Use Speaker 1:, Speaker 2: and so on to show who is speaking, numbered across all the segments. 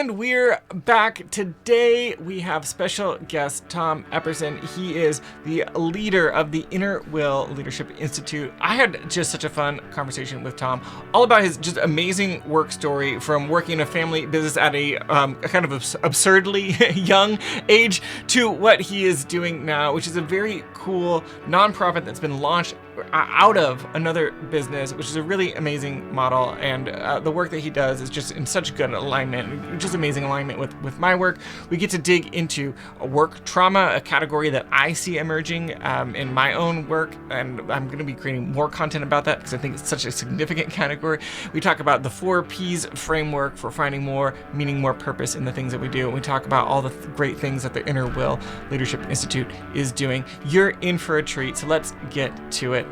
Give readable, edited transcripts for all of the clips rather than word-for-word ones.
Speaker 1: And we're back. Today we have special guest Tom Epperson. He is the leader of the Inner Will Leadership Institute. I had just such a fun conversation with Tom, all about his just amazing work story from working in a family business at a kind of absurdly young age to what he is doing now, which is a very cool nonprofit that's been launched out of another business, which is a really amazing model. And the work that he does is just in such good alignment, just amazing alignment with my work. We get to dig into work trauma, a category that I see emerging in my own work, and I'm going to be creating more content about that because I think it's such a significant category. We talk about the 4 Ps framework for finding more meaning, more purpose in the things that we do. And we talk about all the great things that the Inner Will Leadership Institute is doing. You're in for a treat, so let's get to it.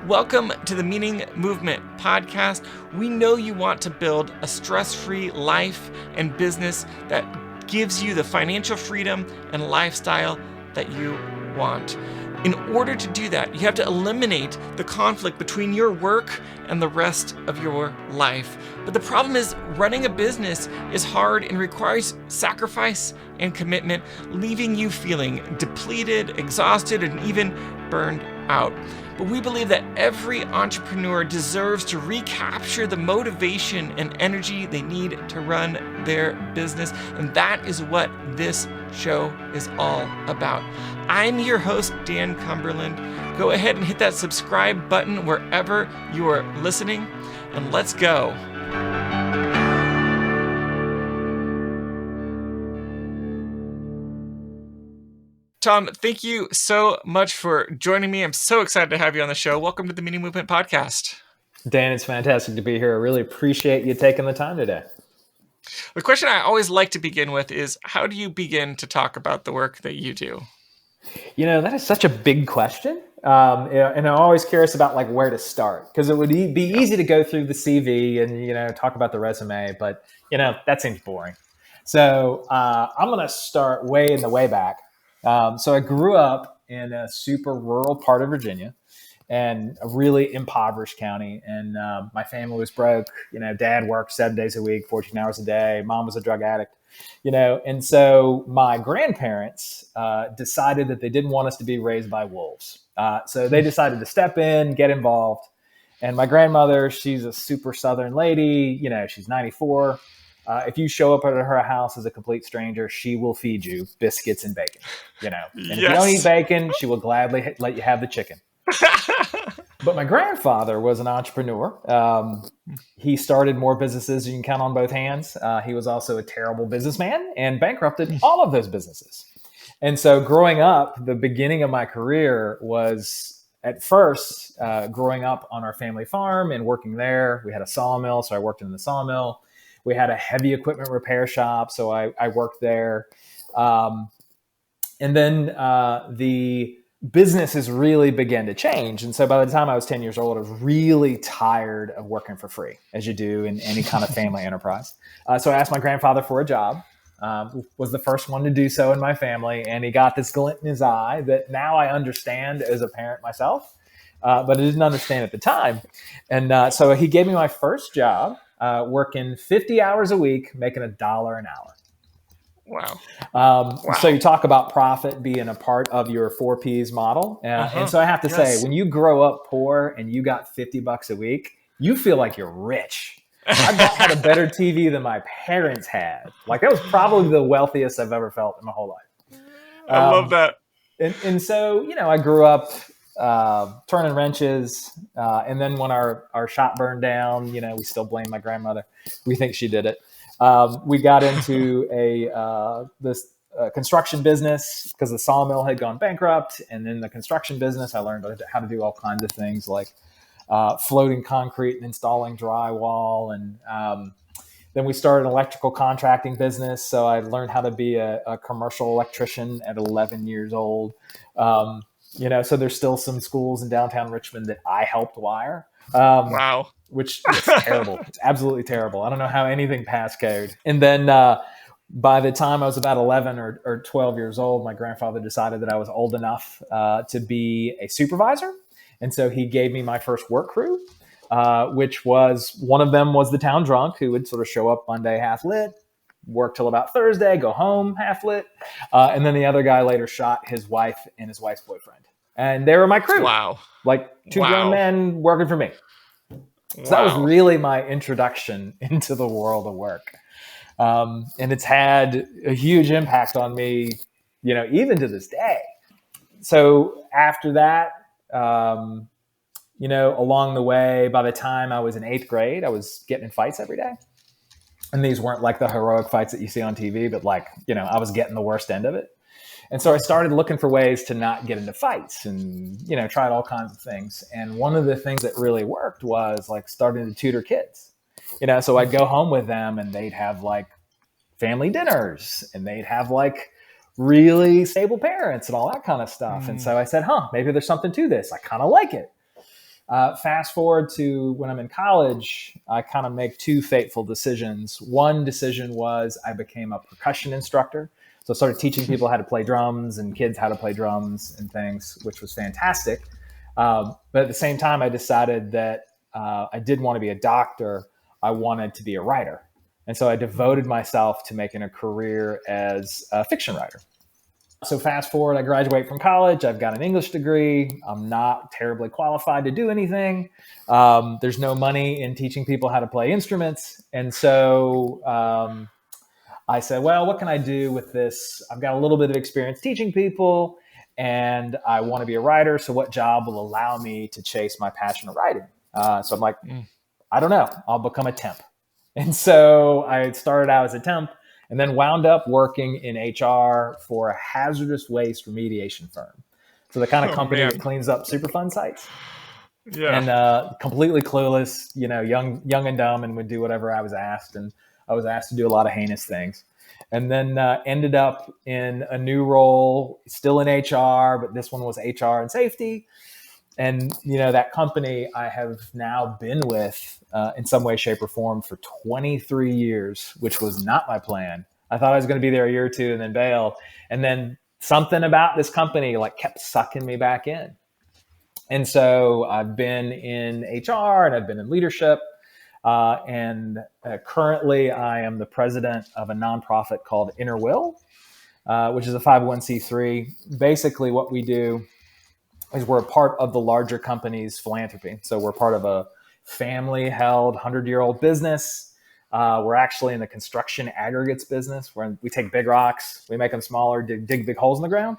Speaker 1: Welcome to the Meaning Movement podcast. We know you want to build a stress-free life and business that gives you the financial freedom and lifestyle that you want. In order to do that, you have to eliminate the conflict between your work and the rest of your life. But the problem is running a business is hard and requires sacrifice and commitment, leaving you feeling depleted, exhausted, and even burned out. But we believe that every entrepreneur deserves to recapture the motivation and energy they need to run their business. And that is what this show is all about. I'm your host, Dan Cumberland. Go ahead and hit that subscribe button wherever you are listening, and let's go. Tom, thank you so much for joining me. I'm so excited to have you on the show. Welcome to the Meaning Movement podcast.
Speaker 2: Dan, it's fantastic to be here. I really appreciate you taking the time today.
Speaker 1: The question I always like to begin with is, how do you begin to talk about the work that you do?
Speaker 2: You know, that is such a big question. And I'm always curious about like where to start, because it would be easy to go through the CV and, talk about the resume, but, that seems boring. So I'm going to start way in the way back. So I grew up in a super rural part of Virginia and a really impoverished county. And my family was broke. Dad worked 7 days a week, 14 hours a day. Mom was a drug addict, And so my grandparents decided that they didn't want us to be raised by wolves. So they decided to step in, get involved. And my grandmother, she's a super Southern lady. She's 94. If you show up at her house as a complete stranger, she will feed you biscuits and bacon, And if you don't eat bacon, she will gladly let you have the chicken. But my grandfather was an entrepreneur. He started more businesses you can count on both hands. He was also a terrible businessman and bankrupted all of those businesses. And so growing up, the beginning of my career was at first growing up on our family farm and working there. We had a sawmill, so I worked in the sawmill. We had a heavy equipment repair shop, so I worked there. And then the businesses really began to change. And so by the time I was 10 years old, I was really tired of working for free, as you do in any kind of family enterprise. So I asked my grandfather for a job, was the first one to do so in my family. And he got this glint in his eye that now I understand as a parent myself, but I didn't understand at the time. And so he gave me my first job, working 50 hours a week, making $1 an hour. Wow. So you talk about profit being a part of your 4 Ps model. And so I have to say, when you grow up poor and you got $50 a week, you feel like you're rich. I had a better TV than my parents had. Like, that was probably the wealthiest I've ever felt in my whole life.
Speaker 1: I love that.
Speaker 2: And so, I grew up turning wrenches. And then when our shop burned down, we still blame my grandmother. We think she did it. We got into this construction business because the sawmill had gone bankrupt. And in the construction business, I learned how to do all kinds of things like floating concrete and installing drywall. And then we started an electrical contracting business. So I learned how to be a commercial electrician at 11 years old. So there's still some schools in downtown Richmond that I helped wire.
Speaker 1: Wow.
Speaker 2: Which is terrible. It's absolutely terrible. I don't know how anything passed code. And then by the time I was about 11 or 12 years old, my grandfather decided that I was old enough to be a supervisor. And so he gave me my first work crew, which was, one of them was the town drunk who would sort of show up Monday half lit, work till about Thursday, go home half lit. And then the other guy later shot his wife and his wife's boyfriend. And they were my crew.
Speaker 1: Wow.
Speaker 2: Like two grown men working for me. So that was really my introduction into the world of work. And it's had a huge impact on me, even to this day. So after that, along the way, by the time I was in 8th grade, I was getting in fights every day. And these weren't like the heroic fights that you see on TV, but I was getting the worst end of it. And so I started looking for ways to not get into fights and, tried all kinds of things. And one of the things that really worked was like starting to tutor kids, so I'd go home with them and they'd have like family dinners and they'd have like really stable parents and all that kind of stuff. And so I said, maybe there's something to this. I kind of like it. Fast forward to when I'm in college, I kind of make 2 fateful decisions. One decision was I became a percussion instructor. So I started teaching people how to play drums and kids how to play drums and things, which was fantastic. But at the same time, I decided that I didn't want to be a doctor. I wanted to be a writer. And so I devoted myself to making a career as a fiction writer. So fast forward, I graduate from college. I've got an English degree. I'm not terribly qualified to do anything. There's no money in teaching people how to play instruments. And so I said, well, what can I do with this? I've got a little bit of experience teaching people and I want to be a writer. So what job will allow me to chase my passion of writing? So I'm like, I don't know. I'll become a temp. And so I started out as a temp and then wound up working in HR for a hazardous waste remediation firm. So the kind of company that cleans up Superfund sites. Yeah. And completely clueless, young and dumb, and would do whatever I was asked. And I was asked to do a lot of heinous things. And then ended up in a new role, still in HR, but this one was HR and safety. And, that company I have now been with in some way, shape, or form for 23 years, which was not my plan. I thought I was going to be there a year or two and then bail. And then something about this company kept sucking me back in. And so I've been in HR and I've been in leadership. And currently I am the president of a nonprofit called Inner Will, which is a 501c3. Basically what we do is we're a part of the larger company's philanthropy. So we're part of a family-held 100-year-old business. We're actually in the construction aggregates business where we take big rocks, we make them smaller, dig big holes in the ground.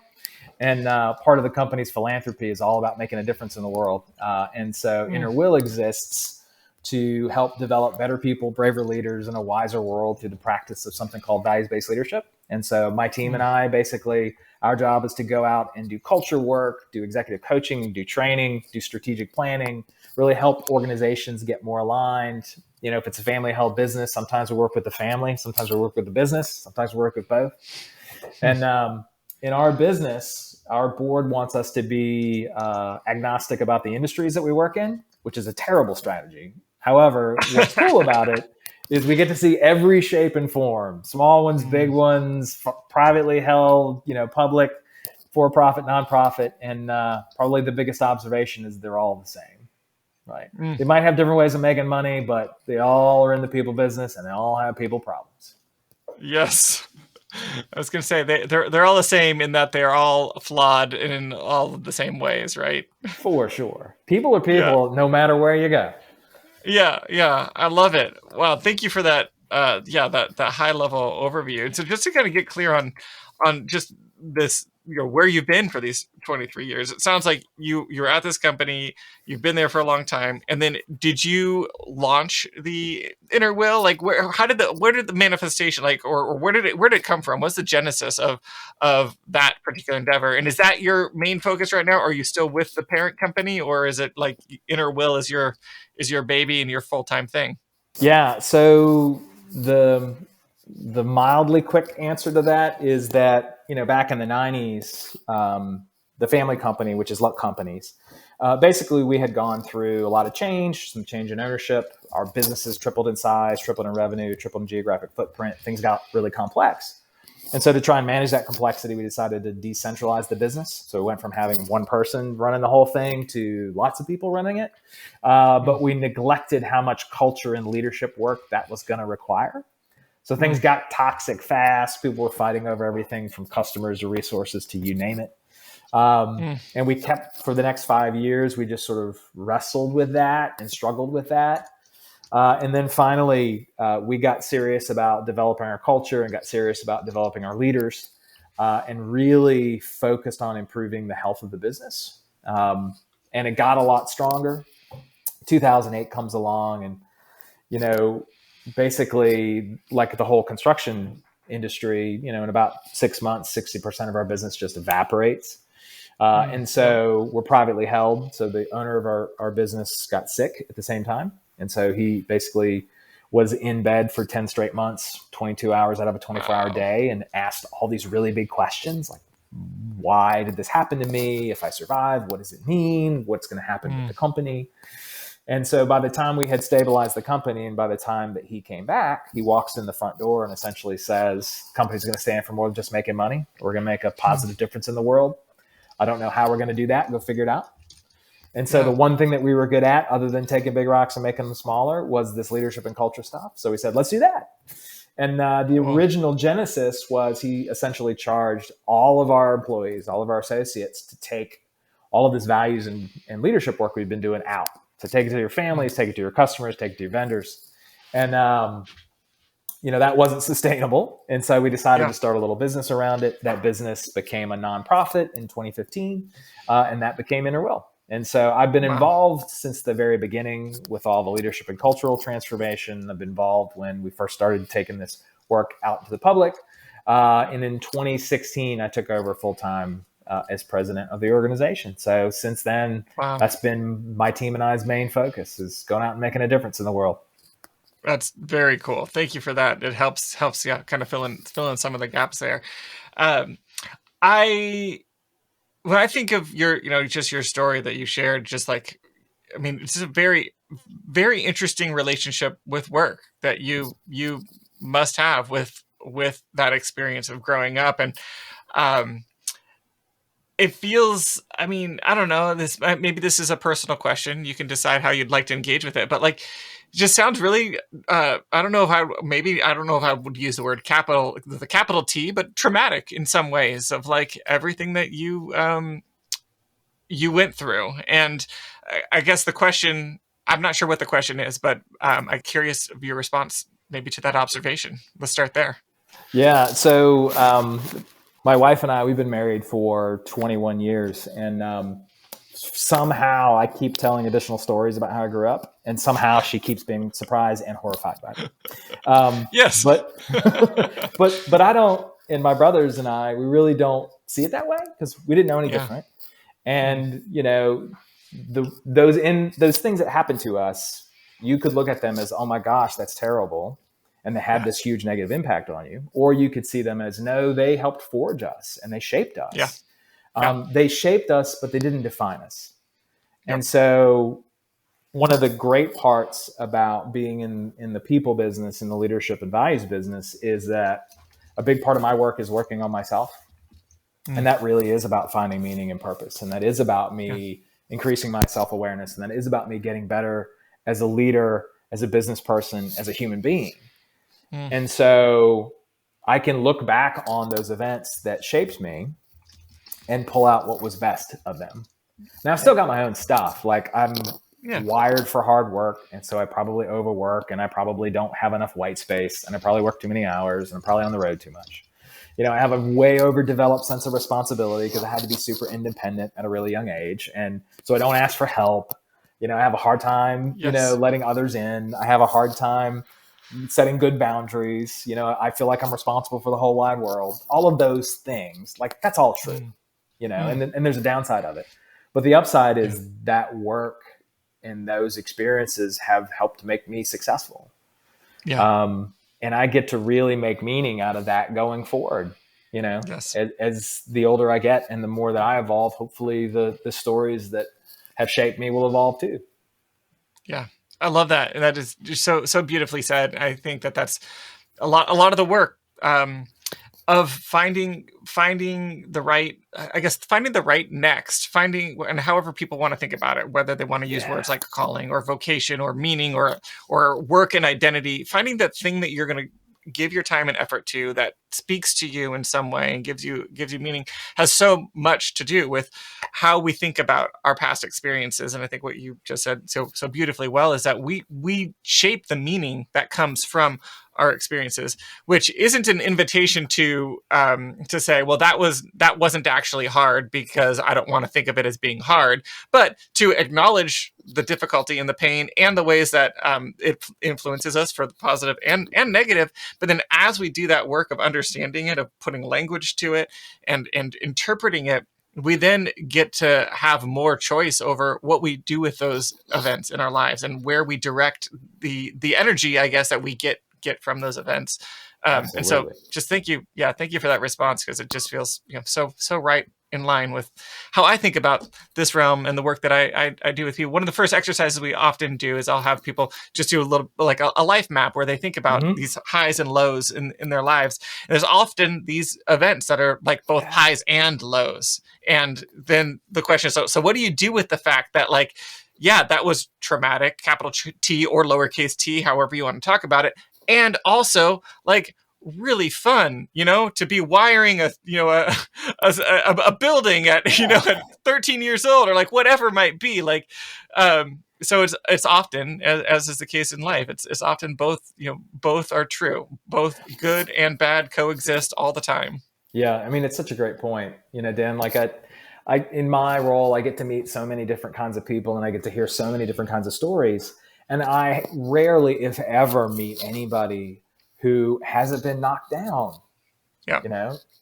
Speaker 2: And part of the company's philanthropy is all about making a difference in the world. And so Inner Will exists to help develop better people, braver leaders, and a wiser world through the practice of something called values-based leadership. And so my team and I, basically, our job is to go out and do culture work, do executive coaching, do training, do strategic planning, really help organizations get more aligned. If it's a family-held business, sometimes we work with the family, sometimes we work with the business, sometimes we work with both. And in our business, our board wants us to be agnostic about the industries that we work in, which is a terrible strategy. However, what's cool about it is we get to see every shape and form, small ones, big ones, privately held, public, for-profit, nonprofit. And probably the biggest observation is they're all the same, right? They might have different ways of making money, but they all are in the people business and they all have people problems.
Speaker 1: Yes. I was going to say they're all the same in that they're all flawed in all of the same ways, right?
Speaker 2: For sure. People are people no matter where you go.
Speaker 1: Yeah. I love it. Wow. Thank you for that. That high level overview. And so just to kind of get clear on just this, where you've been for these 23 years, it sounds like you're at this company, you've been there for a long time. And then did you launch the Inner Will? Where did the manifestation, or where did it come from? What's the genesis of that particular endeavor? And is that your main focus right now? Or are you still with the parent company, or is it like Inner Will is your baby and your full-time thing?
Speaker 2: Yeah. So the mildly quick answer to that is that, back in the 90s, the family company, which is Luck Companies, basically we had gone through a lot of change, some change in ownership. Our businesses tripled in size, tripled in revenue, tripled in geographic footprint. Things got really complex. And so to try and manage that complexity, we decided to decentralize the business. So we went from having one person running the whole thing to lots of people running it. But we neglected how much culture and leadership work that was going to require. So things got toxic fast. People were fighting over everything from customers to resources to you name it. And we kept, for the next 5 years, we just sort of wrestled with that and struggled with that. And then finally, we got serious about developing our culture and got serious about developing our leaders, and really focused on improving the health of the business. And it got a lot stronger. 2008 comes along, and, you know, basically, like the whole construction industry, you know, in about 6 months, 60% of our business just evaporates. And so we're privately held. So the owner of our business got sick at the same time. And so he basically was in bed for 10 straight months, 22 hours out of a 24-hour day, and asked all these really big questions like, why did this happen to me? If I survive, what does it mean? What's going to happen with the company? And so by the time we had stabilized the company, and by the time that he came back, he walks in the front door and essentially says, the company's going to stand for more than just making money. We're going to make a positive difference in the world. I don't know how we're going to do that. Go figure it out. And so the one thing that we were good at, other than taking big rocks and making them smaller, was this leadership and culture stuff. So we said, let's do that. And the original genesis was he essentially charged all of our employees, all of our associates, to take all of this values and leadership work we've been doing out. So take it to your families, take it to your customers, take it to your vendors. And, you know, that wasn't sustainable. And so we decided to start a little business around it. That business became a nonprofit in 2015, and that became InnerWill. And so I've been involved since the very beginning with all the leadership and cultural transformation. I've been involved when we first started taking this work out to the public. And in 2016, I took over full-time as president of the organization. So since then, that's been my team and I's main focus, is going out and making a difference in the world.
Speaker 1: That's very cool. Thank you for that. It helps kind of fill in some of the gaps there. When I think of your, you know, just your story that you shared, just like, I mean, it's a very, very interesting relationship with work that you must have with that experience of growing up. And it feels, I mean, I don't know, maybe this is a personal question. You can decide how you'd like to engage with it, but like, it just sounds really, I don't know if I would use the capital T, but traumatic in some ways, of like everything that you went through. And I guess the question, I'm not sure what the question is, but I'm curious of your response maybe to that observation. Let's start there.
Speaker 2: Yeah. So my wife and I, we've been married for 21 years, and somehow I keep telling additional stories about how I grew up, and somehow she keeps being surprised and horrified by it.
Speaker 1: Yes.
Speaker 2: But I don't, and my brothers and I, we really don't see it that way, because we didn't know any different. And, you know, those things that happened to us, you could look at them as, oh my gosh, that's terrible, and they had this huge negative impact on you. Or you could see them as, no, they helped forge us and they shaped us. They shaped us, but they didn't define us. And so one of the great parts about being in the people business, in the leadership and values business, is that a big part of my work is working on myself. And that really is about finding meaning and purpose. And that is about me increasing my self-awareness. And that is about me getting better as a leader, as a business person, as a human being. And so I can look back on those events that shaped me and pull out what was best of them. Now, I've still got my own stuff. Like, I'm wired for hard work. And so I probably overwork, and I probably don't have enough white space, and I probably work too many hours, and I'm probably on the road too much. You know, I have a way overdeveloped sense of responsibility because I had to be super independent at a really young age. And so I don't ask for help. You know, I have a hard time, you know, letting others in. I have a hard time setting good boundaries. You know, I feel like I'm responsible for the whole wide world. All of those things, like, that's all true, you know, and there's a downside of it. But the upside is that work and those experiences have helped make me successful. And I get to really make meaning out of that going forward. You know, as the older I get and the more that I evolve, hopefully the stories that have shaped me will evolve too.
Speaker 1: Yeah, I love that. And that is just so beautifully said. I think that's a lot of the work of finding the right, I guess, finding the right next, and however people want to think about it, whether they want to use words like calling or vocation or meaning or work and identity, finding that thing that you're going to give your time and effort to, that speaks to you in some way and gives you meaning, has so much to do with how we think about our past experiences. And I think what you just said so beautifully well is that we shape the meaning that comes from our experiences, which isn't an invitation to say, well, that wasn't actually hard because I don't want to think of it as being hard, but to acknowledge the difficulty and the pain and the ways that it influences us for the positive and negative. But then as we do that work of understanding it, of putting language to it and interpreting it, we then get to have more choice over what we do with those events in our lives and where we direct the energy, I guess, that we get from those events. And so just thank you for that response, because it just feels so right in line with how I think about this realm and the work that I do with people. One of the first exercises we often do is I'll have people just do a little like a life map where they think about these highs and lows in their lives. And there's often these events that are like both highs and lows. And then the question is, so what do you do with the fact that like, yeah, that was traumatic, capital T or lowercase t, however you want to talk about it. And also like really fun, to be wiring a building at, at 13 years old, or like whatever it might be. Like, so it's often, as is the case in life, it's often both, both are true, both good and bad coexist all the time.
Speaker 2: Yeah. I mean, it's such a great point, Dan, like I, in my role, I get to meet so many different kinds of people and I get to hear so many different kinds of stories. And I rarely, if ever, meet anybody who hasn't been knocked down,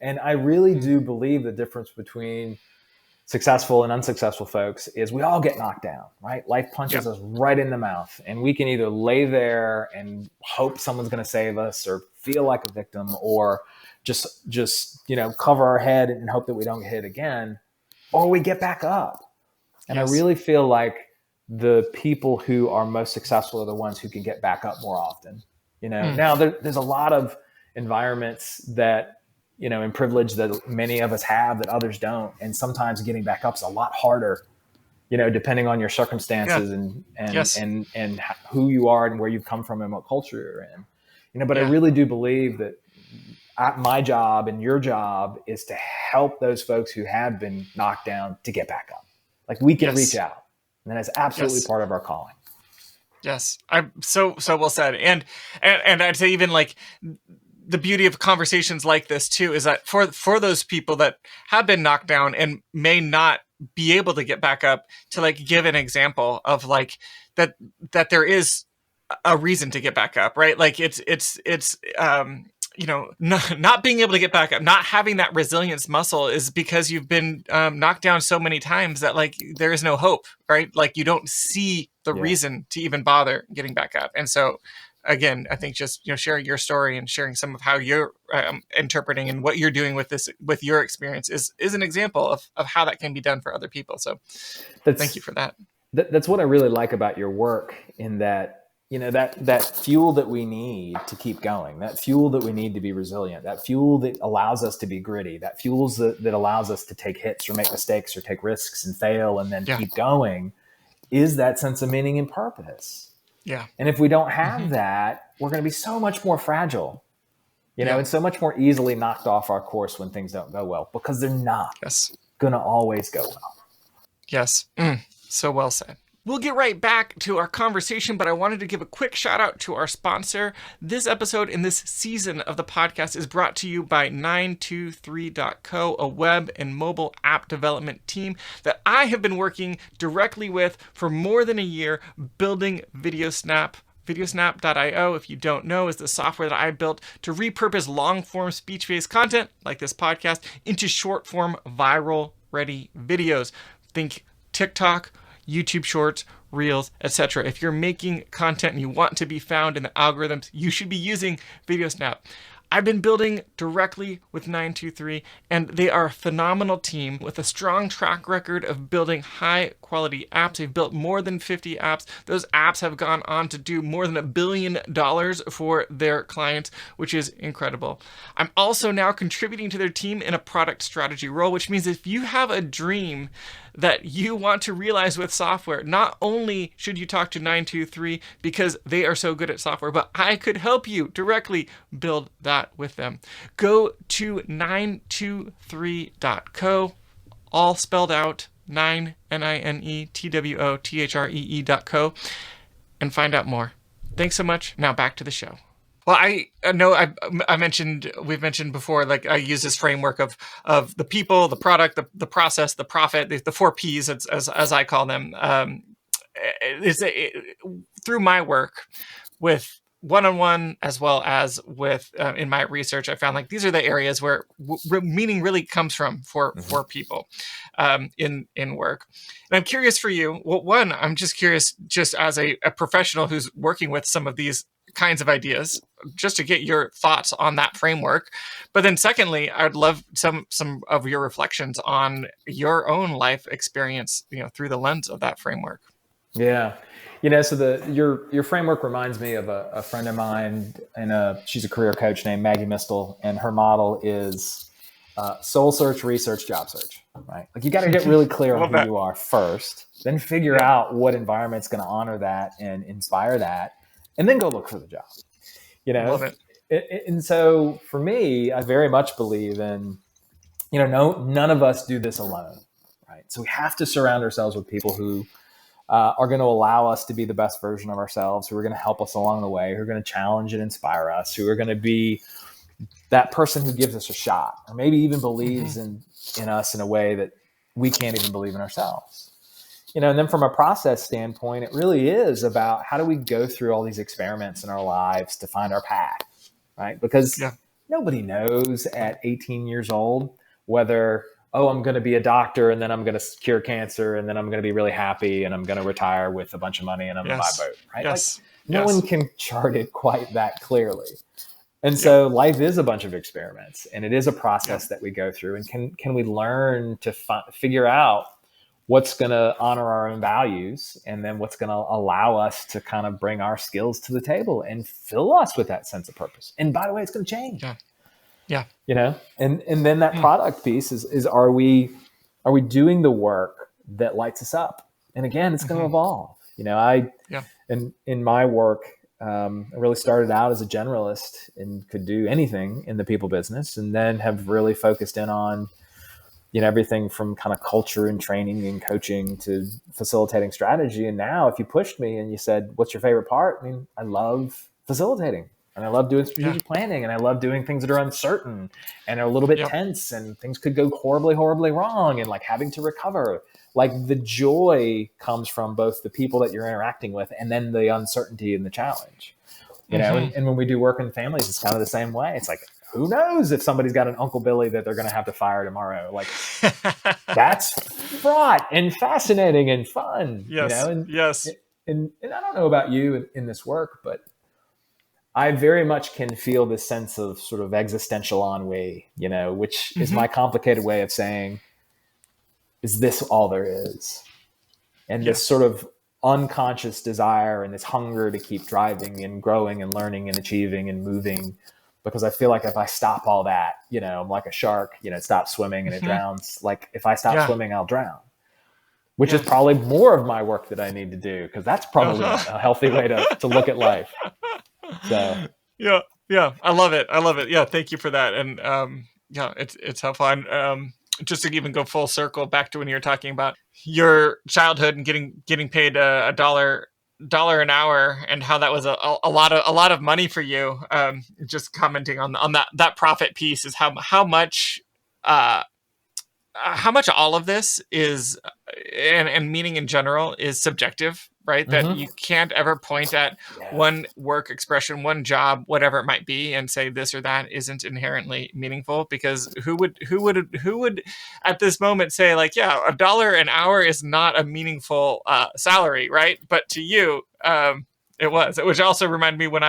Speaker 2: and I really do believe the difference between successful and unsuccessful folks is we all get knocked down, right? Life punches us right in the mouth, and we can either lay there and hope someone's going to save us or feel like a victim, or just cover our head and hope that we don't get hit again, or we get back up. And I really feel like the people who are most successful are the ones who can get back up more often. Now there's a lot of environments that, in privilege that many of us have that others don't. And sometimes getting back up is a lot harder, depending on your circumstances and who you are and where you've come from and what culture you're in, but I really do believe that my job and your job is to help those folks who have been knocked down to get back up. Like we can reach out. And that's absolutely part of our calling.
Speaker 1: Yes, I'm so well said. And I'd say even like the beauty of conversations like this too is that for those people that have been knocked down and may not be able to get back up, to like give an example of like that there is a reason to get back up, right? Like it's not being able to get back up, not having that resilience muscle is because you've been knocked down so many times that like there is no hope, right? Like you don't see the reason to even bother getting back up. And so again, I think just sharing your story and sharing some of how you're interpreting and what you're doing with this, with your experience, is an example of how that can be done for other people. So thank you for that.
Speaker 2: That's what I really like about your work, in that that fuel that we need to keep going, that fuel that we need to be resilient, that fuel that allows us to be gritty, that fuel that allows us to take hits or make mistakes or take risks and fail and then keep going, is that sense of meaning and purpose. Yeah. And if we don't have that, we're going to be so much more fragile, and so much more easily knocked off our course when things don't go well, because they're not going to always go well.
Speaker 1: Yes. So well said. We'll get right back to our conversation, but I wanted to give a quick shout out to our sponsor. This episode in this season of the podcast is brought to you by 923.co, a web and mobile app development team that I have been working directly with for more than a year, building VideoSnap. VideoSnap.io, if you don't know, is the software that I built to repurpose long-form speech-based content, like this podcast, into short-form, viral-ready videos. Think TikTok, YouTube Shorts, Reels, etc. If you're making content and you want to be found in the algorithms, you should be using VideoSnap. I've been building directly with 923, and they are a phenomenal team with a strong track record of building high-quality apps. They've built more than 50 apps. Those apps have gone on to do more than $1 billion for their clients, which is incredible. I'm also now contributing to their team in a product strategy role, which means if you have a dream that you want to realize with software. Not only should you talk to 923 because they are so good at software, but I could help you directly build that with them. Go to 923.co, all spelled out, 9networtree.co, and find out more. Thanks so much. Now back to the show. Well, I know we've mentioned before, like I use this framework of the people, the product, the process, the profit, the 4 Ps as I call them. Through my work with one-on-one as well as with in my research, I found like these are the areas where meaning really comes from for people in work. And I'm curious for you. Well, one, I'm just curious, just as a professional who's working with some of these kinds of ideas, just to get your thoughts on that framework. But then secondly, I'd love some of your reflections on your own life experience, through the lens of that framework.
Speaker 2: Yeah. So your framework reminds me of a friend of mine, and she's a career coach named Maggie Mistel, and her model is soul search, research, job search, right? Like you got to get really clear on who you are first, then figure out what environment's going to honor that and inspire that, and then go look for the job.
Speaker 1: Love it.
Speaker 2: And so for me, I very much believe in, none of us do this alone, right? So we have to surround ourselves with people who are going to allow us to be the best version of ourselves, who are going to help us along the way, who are going to challenge and inspire us, who are going to be that person who gives us a shot, or maybe even believes in us in a way that we can't even believe in ourselves. And then from a process standpoint, it really is about how do we go through all these experiments in our lives to find our path, right? Because nobody knows at 18 years old whether, I'm going to be a doctor and then I'm going to cure cancer and then I'm going to be really happy and I'm going to retire with a bunch of money and I'm going to buy a boat, right?
Speaker 1: Yes.
Speaker 2: No one can chart it quite that clearly. And so life is a bunch of experiments, and it is a process that we go through. And can we learn to figure out what's going to honor our own values, and then what's going to allow us to kind of bring our skills to the table and fill us with that sense of purpose. And by the way, it's going to change.
Speaker 1: Yeah.
Speaker 2: And then that product piece is are we doing the work that lights us up? And again, it's going to evolve. In my work, I really started out as a generalist and could do anything in the people business, and then have really focused in on everything from kind of culture and training and coaching to facilitating strategy. And now if you pushed me and you said, what's your favorite part? I mean, I love facilitating, and I love doing strategic planning, and I love doing things that are uncertain and are a little bit tense, and things could go horribly, horribly wrong, and like having to recover. Like the joy comes from both the people that you're interacting with and then the uncertainty and the challenge, and when we do work in families, it's kind of the same way. It's like, who knows if somebody's got an Uncle Billy that they're going to have to fire tomorrow? Like that's fraught and fascinating and fun.
Speaker 1: Yes.
Speaker 2: And I don't know about you in this work, but I very much can feel this sense of sort of existential ennui, which is my complicated way of saying, is this all there is? And this sort of unconscious desire and this hunger to keep driving and growing and learning and achieving and moving, because I feel like if I stop all that, I'm like a shark, it stops swimming and it drowns. Like if I stop swimming, I'll drown, which is probably more of my work that I need to do, because that's probably not a healthy way to look at life. So
Speaker 1: I love it. Yeah, thank you for that. And it's helpful. And just to even go full circle back to when you were talking about your childhood and getting paid a dollar an hour, and how that was a lot of money for you. Just commenting on that profit piece is how much all of this is, and meaning in general, is subjective, right? That you can't ever point at one work expression, one job, whatever it might be, and say this or that isn't inherently meaningful, because who would at this moment say like, $1 an hour is not a meaningful salary, right? But to you, it was. Which also reminded me when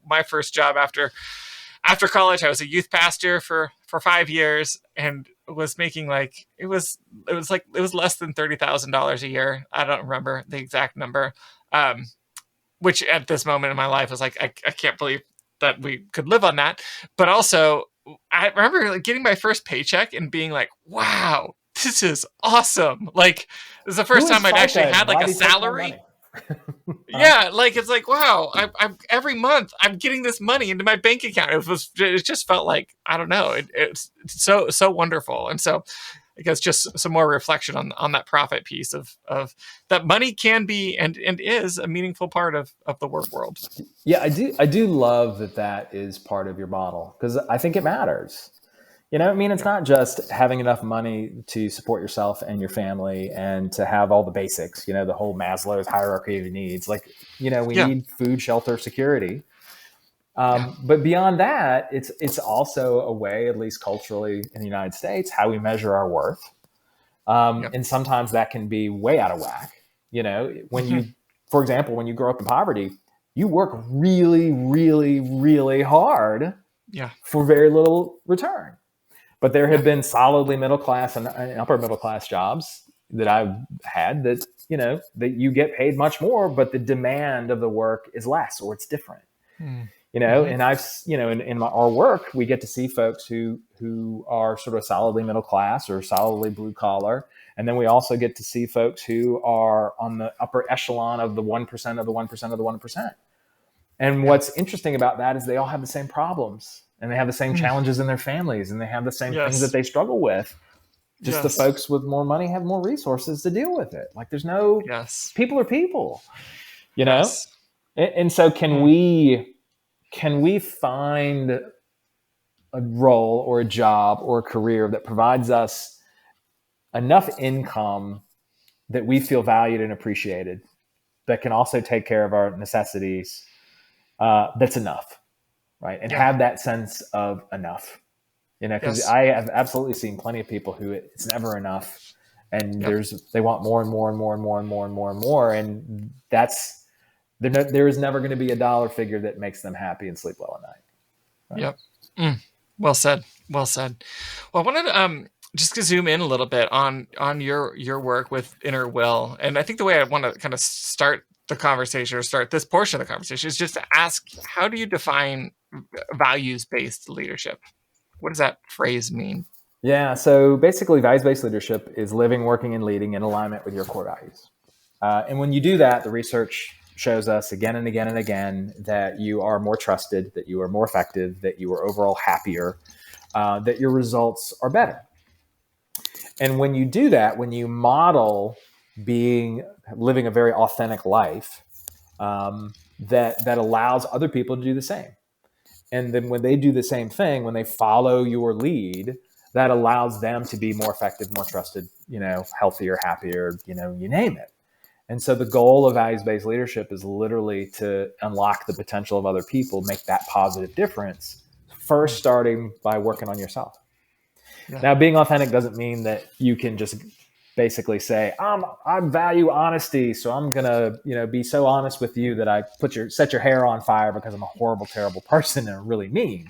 Speaker 1: my first job after college, I was a youth pastor for 5 years, and was making like it was less than $30,000 a year. I don't remember the exact number, which at this moment in my life was like, I can't believe that we could live on that. But also, I remember like getting my first paycheck and being like, wow, this is awesome. Like, this is the first
Speaker 2: Who is
Speaker 1: time I'd actually
Speaker 2: FICA and
Speaker 1: had like
Speaker 2: why
Speaker 1: a
Speaker 2: do you take my
Speaker 1: salary.
Speaker 2: money?
Speaker 1: Yeah, like it's like wow, I'm every month I'm getting this money into my bank account. It just felt like I don't know, it's so wonderful, and so I guess just some more reflection on that profit piece of that money can be and is a meaningful part of the work world.
Speaker 2: Yeah, I do love that is part of your model because I think it matters. I mean, it's not just having enough money to support yourself and your family and to have all the basics, the whole Maslow's hierarchy of needs. Like, we
Speaker 1: Yeah,
Speaker 2: need food, shelter, security.
Speaker 1: yeah,
Speaker 2: But beyond that, it's also a way, at least culturally in the United States, how we measure our worth.
Speaker 1: yeah.
Speaker 2: And sometimes that can be way out of whack. When
Speaker 1: Mhm.
Speaker 2: for example, when you grow up in poverty, you work really, really, really hard
Speaker 1: Yeah,
Speaker 2: for very little return. But there
Speaker 1: yeah,
Speaker 2: have been solidly middle class and upper middle class jobs that I've had that, that you get paid much more, but the demand of the work is less or it's different.
Speaker 1: mm-hmm.
Speaker 2: And I've, in our work, we get to see folks who are sort of solidly middle class or solidly blue collar. And then we also get to see folks who are on the upper echelon of the 1% of the 1% of the 1%. And
Speaker 1: Yeah,
Speaker 2: what's interesting about that is they all have the same problems and they have the same
Speaker 1: mm.
Speaker 2: challenges in their families and they have the same things that
Speaker 1: Yes,
Speaker 2: they struggle with. Just the
Speaker 1: yes,
Speaker 2: folks with more money have more resources to deal with it. Like there's no
Speaker 1: yes,
Speaker 2: people are people, you know?
Speaker 1: yes.
Speaker 2: And so
Speaker 1: Mm.
Speaker 2: can we find a role or a job or a career that provides us enough income that we feel valued and appreciated, that can also take care of our necessities, that's enough, right? And
Speaker 1: Yeah,
Speaker 2: have that sense of enough, because
Speaker 1: yes,
Speaker 2: I have absolutely seen plenty of people who it's never enough, and
Speaker 1: yep,
Speaker 2: they want more and more and more and more and more and more and more, and there is never going to be a dollar figure that makes them happy and sleep well at night. Right?
Speaker 1: yep. Mm. Well said. Well said. Well, I wanted to just to zoom in a little bit on your work with Inner Will, and I think the way I want to kind of start the conversation or start this portion of the conversation is just to ask, how do you define values based leadership? What does that phrase mean?
Speaker 2: Yeah. So basically, values-based leadership is living, working, and leading in alignment with your core values. And when you do that, the research shows us again and again and again that you are more trusted, that you are more effective, that you are overall happier, that your results are better. And when you do that, when you model living a very authentic life, that allows other people to do the same. And then when they do the same thing, when they follow your lead, that allows them to be more effective, more trusted, healthier, happier, you name it. And so the goal of values-based leadership is literally to unlock the potential of other people, make that positive difference, first
Speaker 1: Mm.
Speaker 2: starting by working on yourself.
Speaker 1: Yeah.
Speaker 2: Now, being authentic doesn't mean that you can just basically say, I value honesty, so I'm gonna, be so honest with you that I set your hair on fire because I'm a horrible, terrible person and really mean.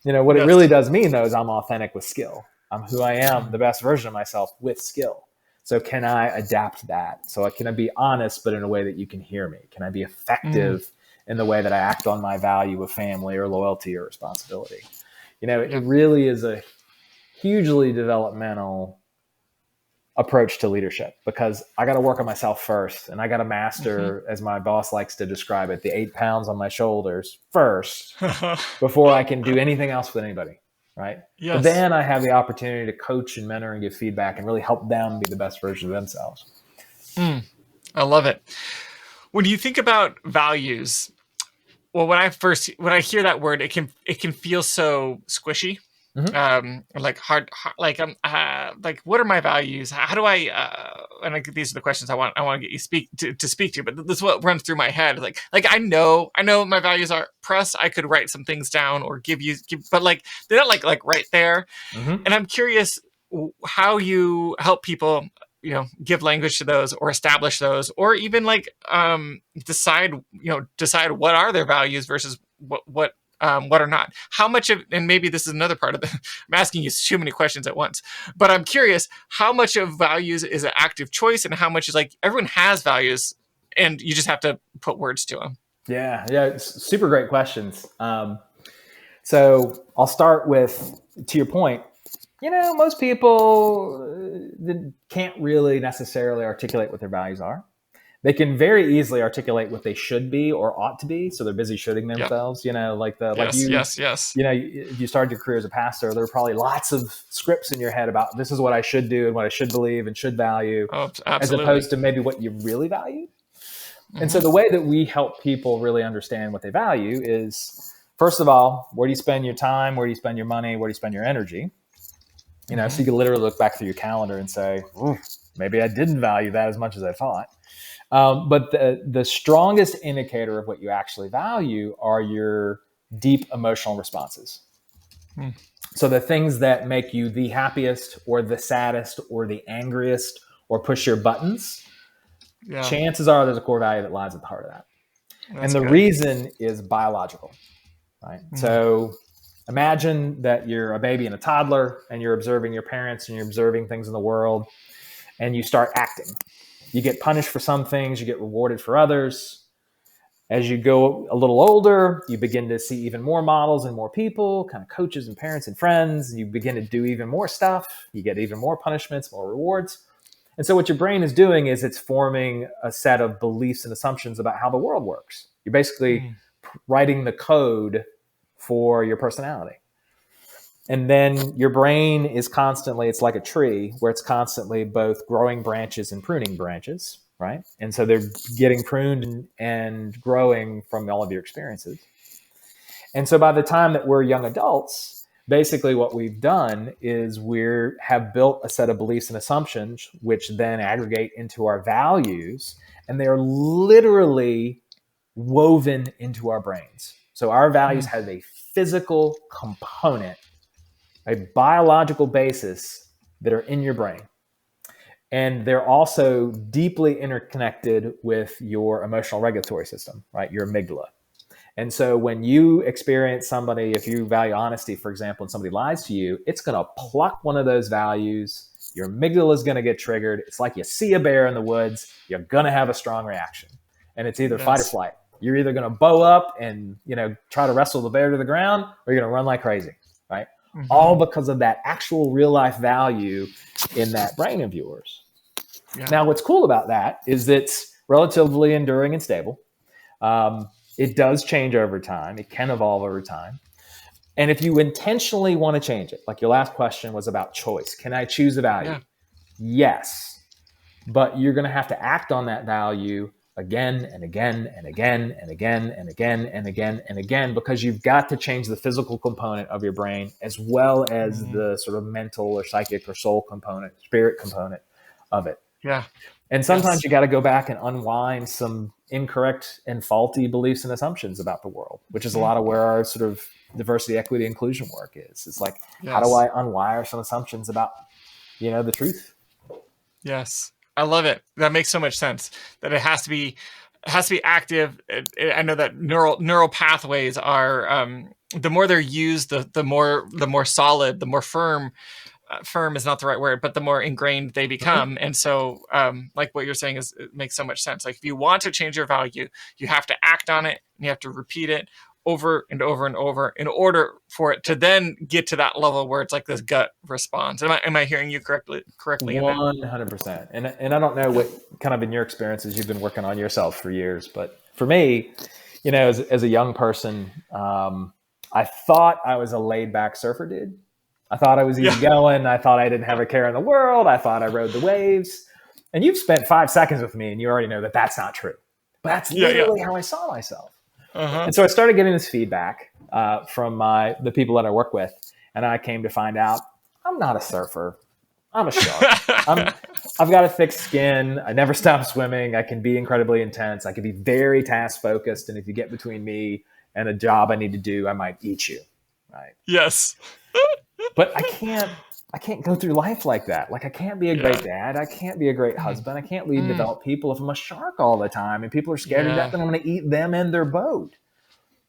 Speaker 2: What it really
Speaker 1: Yes.
Speaker 2: does mean though is I'm authentic with skill. I'm who I am,
Speaker 1: Mm.
Speaker 2: the best version of myself with skill. So can I adapt that? So can I be honest, but in a way that you can hear me? Can I be
Speaker 1: Mm.
Speaker 2: effective in the way that I act on my value of family or loyalty or responsibility? It
Speaker 1: Yeah.
Speaker 2: really is a hugely developmental approach to leadership because I got to work on myself first, and I got to
Speaker 1: Hmm.
Speaker 2: master, as my boss likes to describe it, the 8 pounds on my shoulders first before I can do anything else with anybody. Right. But
Speaker 1: Yes.
Speaker 2: then I have the opportunity to coach and mentor and give feedback and really help them be the best version of themselves.
Speaker 1: Mm. I love it. When you think about values, well, when I hear that word, it can feel so squishy,
Speaker 2: Mm-hmm.
Speaker 1: like hard like what are my values? How do I? These are the questions I want to get you to speak to. But this is what runs through my head. Like I know my values are press. I could write some things down or but like they're not like right there.
Speaker 2: Mm-hmm.
Speaker 1: And I'm curious how you help people, give language to those or establish those, or even like decide what are their values versus what are not. How much of, and maybe this is another part of the, I'm asking you too many questions at once, but I'm curious how much of values is an active choice and how much is like everyone has values and you just have to put words to them.
Speaker 2: Yeah. Yeah. Super great questions. So I'll start with, to your point, Most people can't really necessarily articulate what their values are. They can very easily articulate what they should be or ought to be. So they're busy shooting
Speaker 1: Yeah.
Speaker 2: themselves, like
Speaker 1: Yes.
Speaker 2: you,
Speaker 1: Yes. Yes.
Speaker 2: if you started your career as a pastor, there were probably lots of scripts in your head about this is what I should do and what I should believe and should value,
Speaker 1: Oh,
Speaker 2: as
Speaker 1: absolutely.
Speaker 2: opposed to maybe what you really value. And so
Speaker 1: Mm-hmm.
Speaker 2: the way that we help people really understand what they value is, first of all, where do you spend your time? Where do you spend your money? Where do you spend your energy? So you can literally look back through your calendar and say, maybe I didn't value that as much as I thought. But the strongest indicator of what you actually value are your deep emotional responses.
Speaker 1: Mm.
Speaker 2: So the things that make you the happiest or the saddest or the angriest or push your buttons,
Speaker 1: Yeah.
Speaker 2: chances are there's a core value that lies at the heart of that.
Speaker 1: That's
Speaker 2: And the
Speaker 1: good.
Speaker 2: reason is biological, right? So imagine that you're a baby and a toddler and you're observing your parents and you're observing things in the world and you start acting. You get punished for some things, you get rewarded for others. As you go a little older, you begin to see even more models and more people, kind of coaches and parents and friends. You begin to do even more stuff. You get even more punishments, more rewards. And so what your brain is doing is it's forming a set of beliefs and assumptions about how the world works. You're basically writing the code for your personality. And then your brain is constantly, it's like a tree where it's constantly both growing branches and pruning branches, right? And so they're getting pruned and growing from all of your experiences. And so by the time that we're young adults, basically what we've done is we have built a set of beliefs and assumptions, which then aggregate into our values, and they're literally woven into our brains. So our values have a physical component, a biological basis that are in your brain. And they're also deeply interconnected with your emotional regulatory system, right? Your amygdala. And so when you experience somebody, if you value honesty, for example, and somebody lies to you, it's going to pluck one of those values. Your amygdala is going to get triggered. It's like you see a bear in the woods. You're going to have a strong reaction. And it's either fight or flight. You're either going to bow up and, try to wrestle the bear to the ground, or you're going to run like crazy, right? All because of that actual real life value in that brain of yours. Yeah. Now, what's cool about that is it's relatively enduring and stable. It does change over time. It can evolve over time. And if you intentionally want to change it, like your last question was about choice, can I choose a value? Yeah. Yes. But you're going to have to act on that value again and again and again and again and again and again and again, because you've got to change the physical component of your brain as well as the sort of mental or psychic or soul component, spirit component of it.
Speaker 1: Yeah.
Speaker 2: And sometimes you got to go back and unwind some incorrect and faulty beliefs and assumptions about the world, which is a lot of where our sort of diversity, equity, inclusion work is. It's like, how do I unwire some assumptions about, the truth?
Speaker 1: Yes. I love it. That makes so much sense, that it has to be active. I know that neural pathways are, the more they're used, the more solid, the more firm is not the right word, but the more ingrained they become. And so, like what you're saying it makes so much sense. Like if you want to change your value, you have to act on it and you have to repeat it over and over and over in order for it to then get to that level where it's like this gut response. Am I hearing you correctly?
Speaker 2: 100%. And I don't know what kind of in your experiences you've been working on yourself for years, but for me, as a young person, I thought I was a laid back surfer dude. I thought I was easygoing. I thought I didn't have a care in the world. I thought I rode the waves. And you've spent 5 seconds with me and you already know that that's not true. But that's literally how I saw myself. And so I started getting this feedback from the people that I work with. And I came to find out I'm not a surfer. I'm a shark. I've got a thick skin. I never stop swimming. I can be incredibly intense. I can be very task focused. And if you get between me and a job I need to do, I might eat you. Right.
Speaker 1: Yes.
Speaker 2: But I can't go through life like that. Like I can't be a great dad. I can't be a great husband. I can't lead and develop people if I'm a shark all the time and people are scared to death that I'm going to eat them and their boat.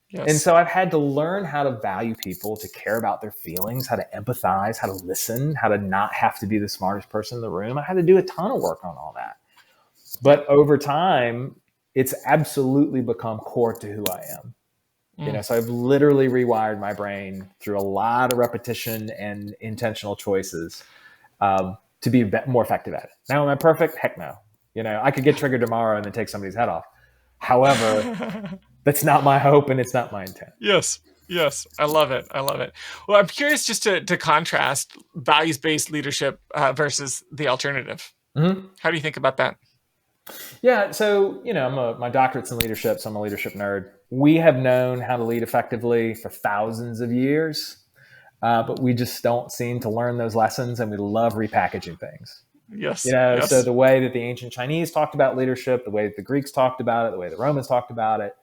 Speaker 2: Yes. And so I've had to learn how to value people, to care about their feelings, how to empathize, how to listen, how to not have to be the smartest person in the room. I had to do a ton of work on all that. But over time, it's absolutely become core to who I am. So I've literally rewired my brain through a lot of repetition and intentional choices to be more effective at it. Now, am I perfect? Heck no. I could get triggered tomorrow and then take somebody's head off. However, that's not my hope and it's not my intent.
Speaker 1: Yes. I love it. Well, I'm curious just to contrast values-based leadership versus the alternative.
Speaker 2: Mm-hmm.
Speaker 1: How do you think about that?
Speaker 2: Yeah, so my doctorate's in leadership, so I'm a leadership nerd. We have known how to lead effectively for thousands of years, but we just don't seem to learn those lessons, and we love repackaging things.
Speaker 1: Yes.
Speaker 2: So the way that the ancient Chinese talked about leadership, the way that the Greeks talked about it, the way the Romans talked about it,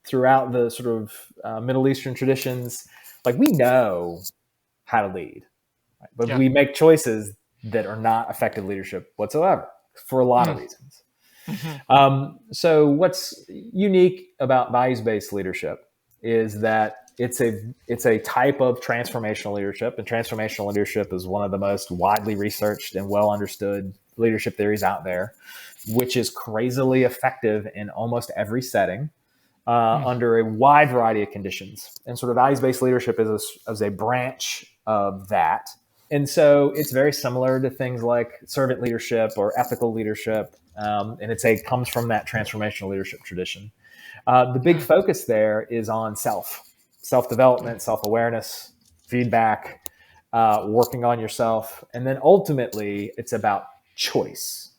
Speaker 2: throughout the sort of Middle Eastern traditions, like we know how to lead, right? But we make choices that are not effective leadership whatsoever for a lot of reasons. So what's unique about values-based leadership is that it's a type of transformational leadership, and transformational leadership is one of the most widely researched and well understood leadership theories out there, which is crazily effective in almost every setting under a wide variety of conditions. And sort of values-based leadership is a branch of that. And so it's very similar to things like servant leadership or ethical leadership, and comes from that transformational leadership tradition. The big focus there is on self-development, self-awareness, feedback, working on yourself, and then ultimately it's about choice.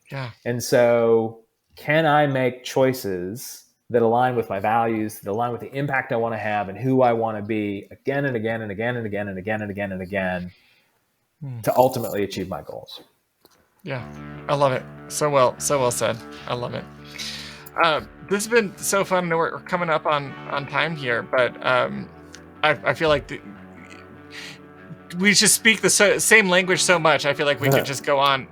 Speaker 1: Yeah.
Speaker 2: And so, can I make choices that align with my values, that align with the impact I want to have and who I want to be again and again and again and again and again and again and again to ultimately achieve my goals?
Speaker 1: Yeah, I love it. So well said. I love it. This has been so fun. We're coming up on time here, but I feel like we just speak the same language so much. I feel like we could just go on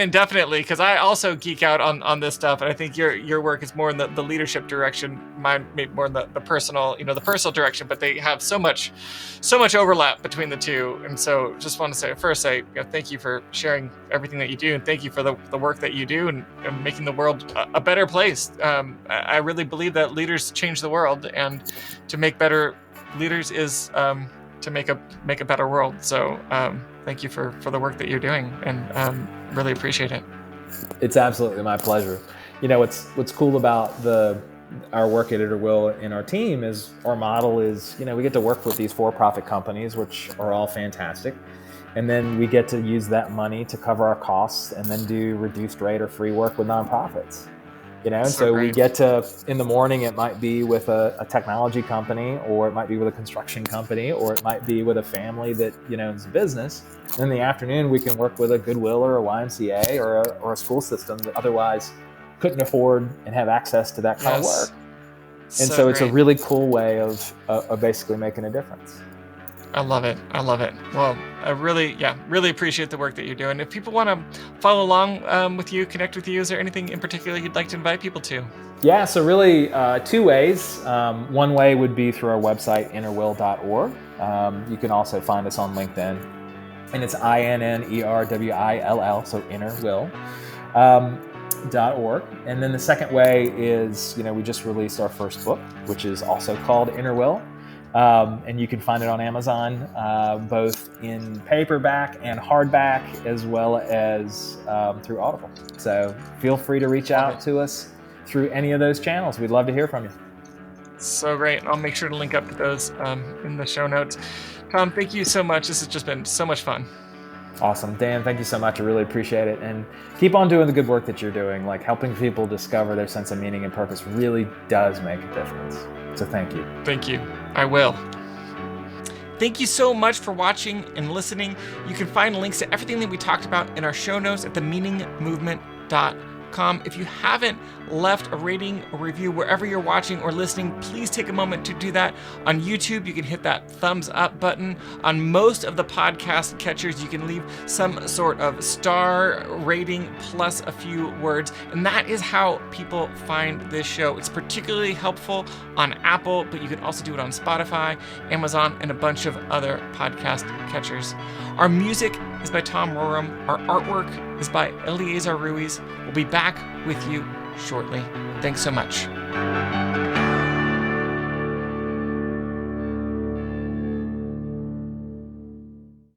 Speaker 1: indefinitely, because I also geek out on this stuff, and I think your work is more in the leadership direction, mine maybe more in the personal, the personal direction, but they have so much overlap between the two. And so just want to say first, thank you for sharing everything that you do, and thank you for the work that you do and making the world a better place. I really believe that leaders change the world, and to make better leaders is to make a better world. So thank you for the work that you're doing, and really appreciate it.
Speaker 2: It's absolutely my pleasure. What's cool about our work at InterWill in our team is our model is, we get to work with these for-profit companies, which are all fantastic. And then we get to use that money to cover our costs and then do reduced rate or free work with nonprofits. So we get to, in the morning, it might be with a technology company, or it might be with a construction company, or it might be with a family that, is a business. And in the afternoon, we can work with a Goodwill or a YMCA or a school system that otherwise couldn't afford and have access to that kind of work. And so it's a really cool way of basically making a difference.
Speaker 1: I love it. Well, I really appreciate the work that you're doing. If people want to follow along with you, connect with you, is there anything in particular you'd like to invite people to?
Speaker 2: Yeah, so really two ways. One way would be through our website, innerwill.org. You can also find us on LinkedIn, and it's INNERWILL, so InnerWill. .org. And then the second way is, we just released our first book, which is also called InnerWill. And you can find it on Amazon, both in paperback and hardback, as well as through Audible. So feel free to reach out to us through any of those channels. We'd love to hear from you.
Speaker 1: So great. I'll make sure to link up to those in the show notes. Tom, thank you so much. This has just been so much fun.
Speaker 2: Awesome. Dan, thank you so much. I really appreciate it. And keep on doing the good work that you're doing. Like, helping people discover their sense of meaning and purpose really does make a difference. So thank you.
Speaker 1: Thank you. I will. Thank you so much for watching and listening. You can find links to everything that we talked about in our show notes at themeaningmovement.com. If you haven't left a rating or review wherever you're watching or listening, please take a moment to do that. On YouTube, you can hit that thumbs up button. On most of the podcast catchers, you can leave some sort of star rating plus a few words, and that is how people find this show. It's particularly helpful on Apple, but you can also do it on Spotify, Amazon, and a bunch of other podcast catchers. Our music is by Tom Roram. Our artwork is by Eleazar Ruiz. We'll be back with you shortly. Thanks so much.